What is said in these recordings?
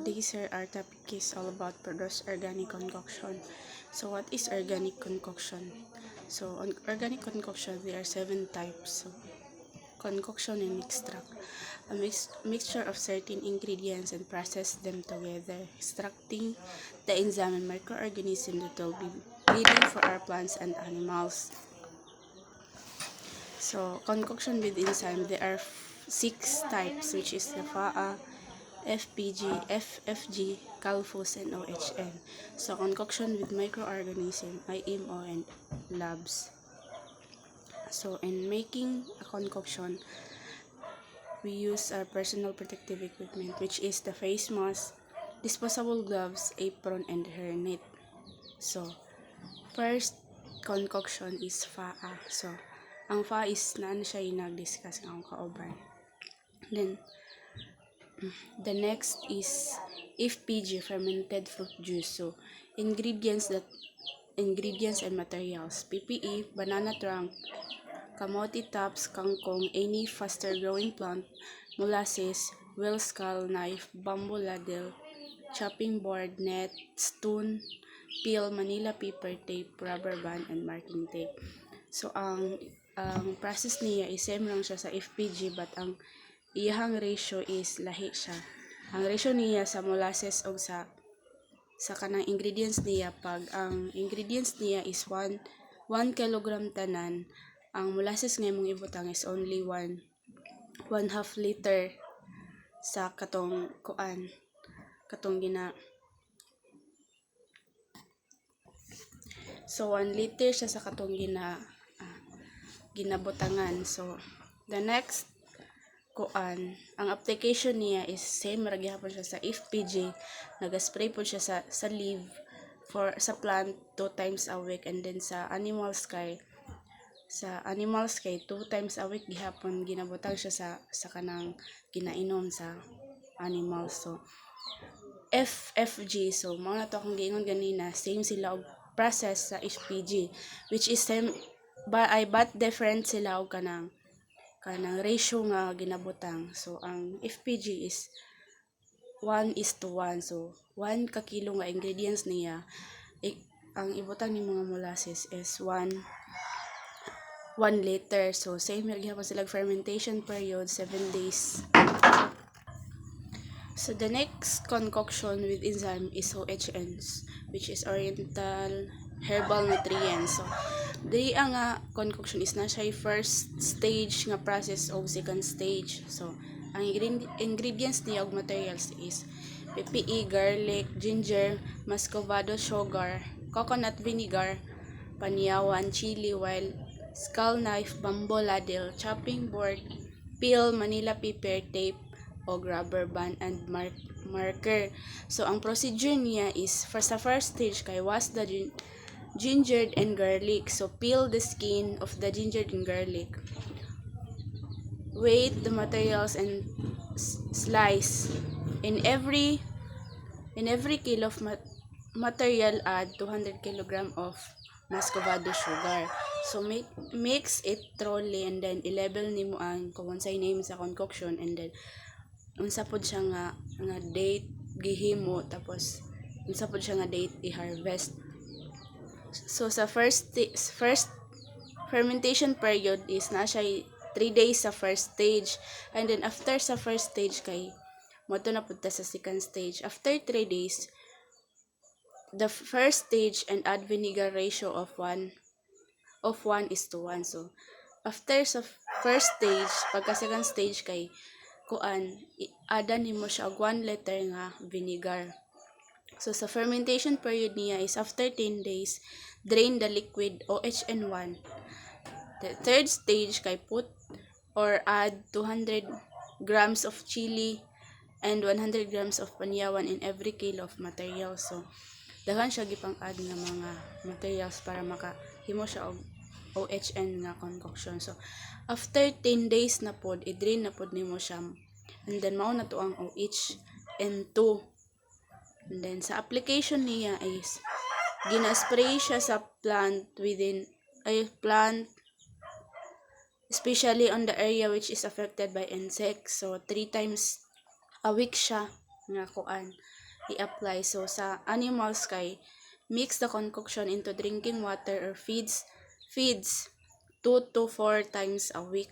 today's our topic is all about produce organic concoction. So what is organic concoction? So on organic concoction, there are 7 types. So concoction and extract. A mixture of certain ingredients and process them together, extracting the enzyme and microorganism that will be feeding for our plants and animals. So concoction with enzyme, there are 6 types, which is the FAA, FPG, FFG, Calfus, and OHN. So concoction with microorganism, IMO, and labs. So in making a concoction, we use our personal protective equipment, which is the face mask, disposable gloves, apron, and hairnet. So first concoction is FAA. So ang FAA is naan siya yung nag-discuss ng kauban. Then the next is FPG, fermented fruit juice. So ingredients and materials: PPE, banana trunk, kamote tops, kangkong, any faster growing plant, molasses, whale skull, knife, bamboo ladle, chopping board, net, stone, peel, Manila paper tape, rubber band, and marking tape. So ang process niya is same lang siya sa FPG, but ang iyang ratio is lahi siya. Ang ratio niya sa molasses o sa kanang ingredients niya, pag ang ingredients niya is 1 kilogram tanan, ang molasses nga imong ibutang is only 1 half liter sa katong gina. So 1 liter siya sa katong ginabutangan. So the next ang application niya is same ra gyapon siya sa FPG. Naga-spray po siya sa leaf sa plant 2 times a week, and then sa animal sky 2 times a week gihapon ginabutang siya sa kanang ginainom sa animals. So FFG, so mao na to akong giingon ganina, same sila og process sa FPG, which is same but different sila og kanang ratio nga ginabutang. So ang FPG is 1:1. So 1 ka kilo nga ingredients niya, ang ibutang ni mga molasses is 1 liter. So same ra gyapon sila fermentation period 7 days. So the next concoction with enzyme is OHNs, which is Oriental Herbal Nutrients. So dili nga concoction is na siya first stage nga process o second stage. So ang ingredients niya og materials is PPE, garlic, ginger, muscovado sugar, coconut vinegar, paniyawan, chili, wild skull knife, bamboo ladle, chopping board, peel, Manila paper tape, o rubber band, and marker. So ang procedure niya is sa first stage kay wash the ginger and garlic. So peel the skin of the ginger and garlic. Weight the materials and slice. In every kilo of material, add 200 kg of muscovado sugar. So mix it thoroughly, and then i-label nimo ang kung unsay name sa concoction, and then unsa pod siya nga date gihimo, tapos unsa pod siya nga date i-harvest. So sa first fermentation period is na siya 3 days sa first stage, and then after sa first stage kay moto na pud ta sa second stage. After 3 days, the first stage, and add vinegar ratio of 1:1. So after sa first stage, pagka second stage kay adan nimo siya og 1 liter nga vinegar. So sa fermentation period niya is after 10 days, drain the liquid OHN1. The third stage kay put or add 200 grams of chili and 100 grams of panyawan in every kilo of material. So daghan siya gipang add nga mga materials para makahimo siya og OHN nga concoction. So after 10 days na pod, i-drain na pod nimo siya, and then mao na to ang OHN2. And then sa application niya is gina-spray siya sa plant especially on the area which is affected by insects. So 3 times a week siya nga kuan i-apply. So sa animals kay mix the concoction into drinking water or feeds 2 to 4 times a week.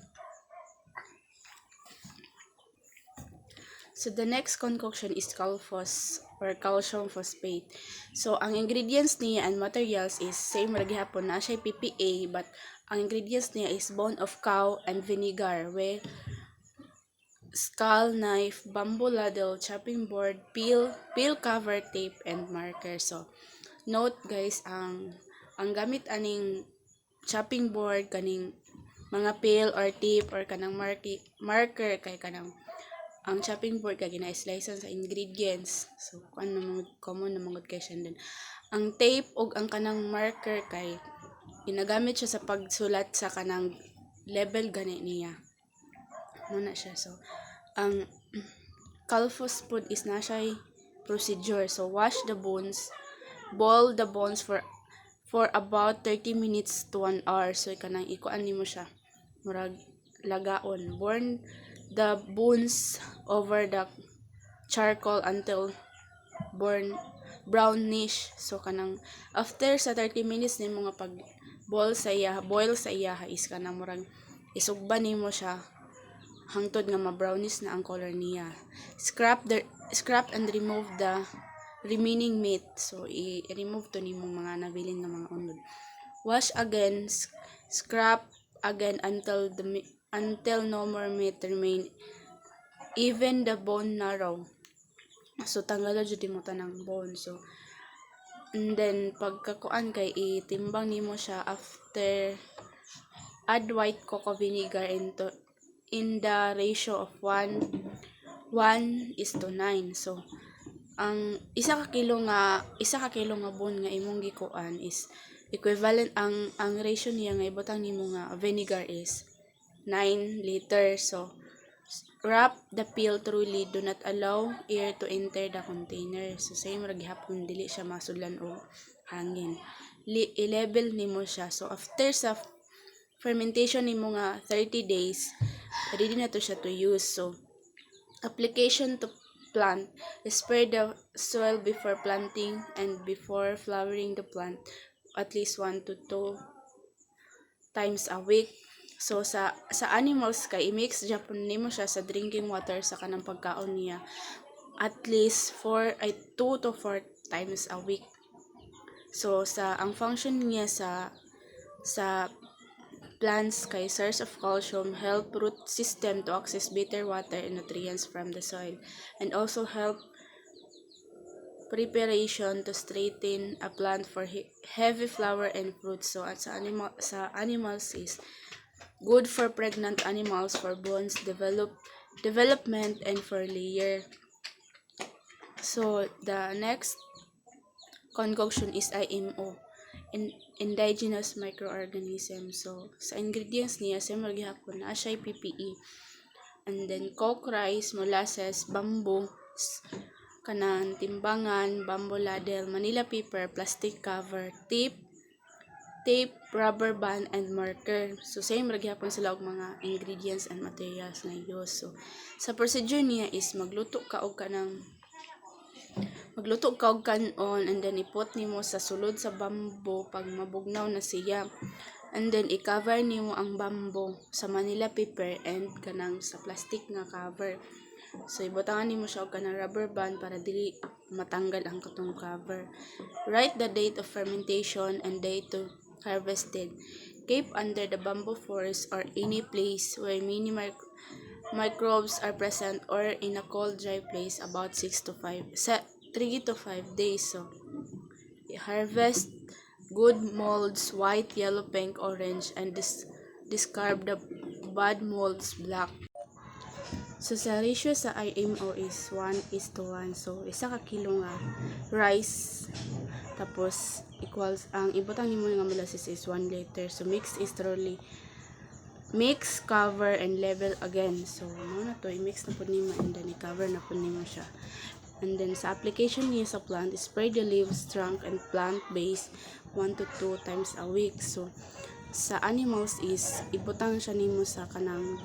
So the next concoction is Calphos or calcium phosphate. So ang ingredients niya and materials is same ra gihapon na siya PPA, but ang ingredients niya is bone of cow and vinegar with skull knife, bamboo ladle, chopping board, peel cover tape and marker. So note guys, ang gamit aning chopping board kaning mga peel or tape or kanang marker kay kanang ang chopping board kay gina-slice sa ingredients. So kuan namang common namang kay siya din. Ang tape ug ang kanang marker kay ginagamit siya sa pagsulat sa kanang level gani niya. Muna siya. So ang Calphos food is na siya procedure. So wash the bones, boil the bones for about 30 minutes to 1 hour. So kanang ikuan nimo siya murag lagaon. Burn the bones over the charcoal until brownish. So kanang after sa 30 minutes nimo nga pag boil sa iya is kanang murag isugban nimo siya hangtod nga ma-brownish na ang color niya. Scrap and remove the remaining meat. So i-remove to nimo mga nabilin nga mga unod. Wash again, scrap again until no more meat remain, even the bone narrow. So tanggalan jud mo tanang bone. So and then pagkakuan kay itimbang nimo siya after add white cocoa vinegar in the ratio of 1:9. So ang isa ka kilo nga bone nga imong gikuan is equivalent ang ratio niya nga ibutang nimo nga vinegar is 9 liters. So wrap the peel thoroughly. Do not allow air to enter the container. So same ra gihapon dili siya masudlan og hangin. I-level nimo siya. So after sa fermentation nimo nga 30 days, ready na to siya to use. So application to plant. Spray the soil before planting and before flowering the plant at least 1 to 2 times a week. So sa animals kay i-mix japon nimo siya sa drinking water sa kanang pagkaon niya at least 2 to 4 times a week. So ang function niya sa plants kay source of calcium, help root system to access better water and nutrients from the soil, and also help preparation to straighten a plant for heavy flower and fruit. So sa animals is good for pregnant animals, for bones development, and for layer. So the next concoction is IMO, indigenous microorganism. So sa ingredients niya sa gihapon na siya PPE, and then coke, rice, molasses, bamboo, kanang timbangan, bamboo ladle, Manila paper, plastic cover, tape, rubber band, and marker. So same ra gyapon sila og mga ingredients and materials na use. So sa procedure niya is magluto ka og kanon, and then ipot nimo sa sulod sa bamboo pag mabugnaw na siya, and then i-cover nimo ang bamboo sa Manila paper and kanang sa plastic nga cover. So ibutangan nimo siya og kanang rubber band para dili matanggal ang katong cover. Write the date of fermentation and date to harvested. Keep under the bamboo forest or any place where many microbes are present, or in a cold dry place about 3 to 5 days. So harvest good molds white, yellow, pink, orange, and discard the bad molds black. So sa ratio sa IMO is 1:1. So isa ka kilo nga rice tapos equals ang ibutang nimo nga molasses is 1 liter. So mix thoroughly. Mix, cover, and level again. So mo na to i-mix na pud nimo and then i-cover na pud nimo siya. And then sa application niya sa plant, spray the leaves, trunk, and plant base 1 to 2 times a week. So sa animals is ibutang siya nimo sa kanang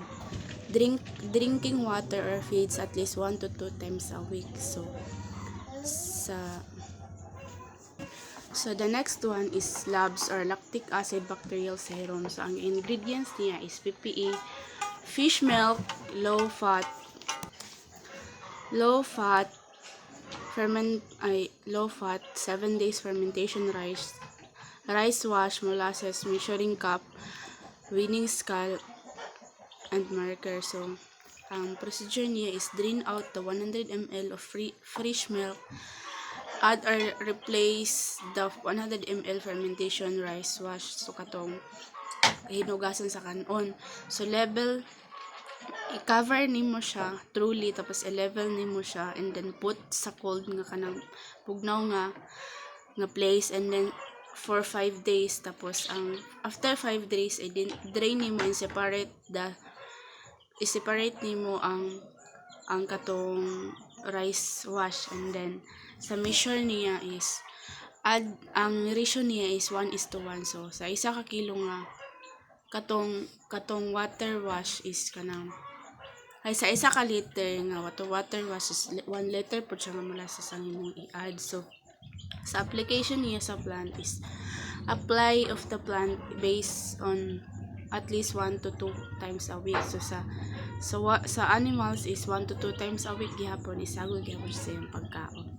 drinking water or feeds at least 1 to 2 times a week. So the next one is LABS or lactic acid bacterial serum. So ang ingredients niya is PPE, fish milk, low fat 7 days fermentation rice wash, molasses, measuring cup, winning scale, and marker. So ang procedure niya is drain out the 100 ml of fresh milk, add or replace the 100 ml fermentation rice wash. So katong hinugasan sa kanon. So i-cover nimo siya truly, tapos i-level nimo siya, and then put sa cold nga kanang pugnaw nga place, and then for 5 days. Tapos after 5 days drain nimo and separate nimo ang katong rice wash, and then sa measure niya is ang ratio niya is 1:1. So sa isa ka kilo nga katong water wash is kanang sa isa ka liter nga water wash is 1 liter po siya nga molasses ang imong i-add. So sa application niya sa plant is apply of the plant based on at least 1 to 2 times a week. So sa animals is 1 to 2 times a week gihapon, isagol gihapon sa iyang pagkaon.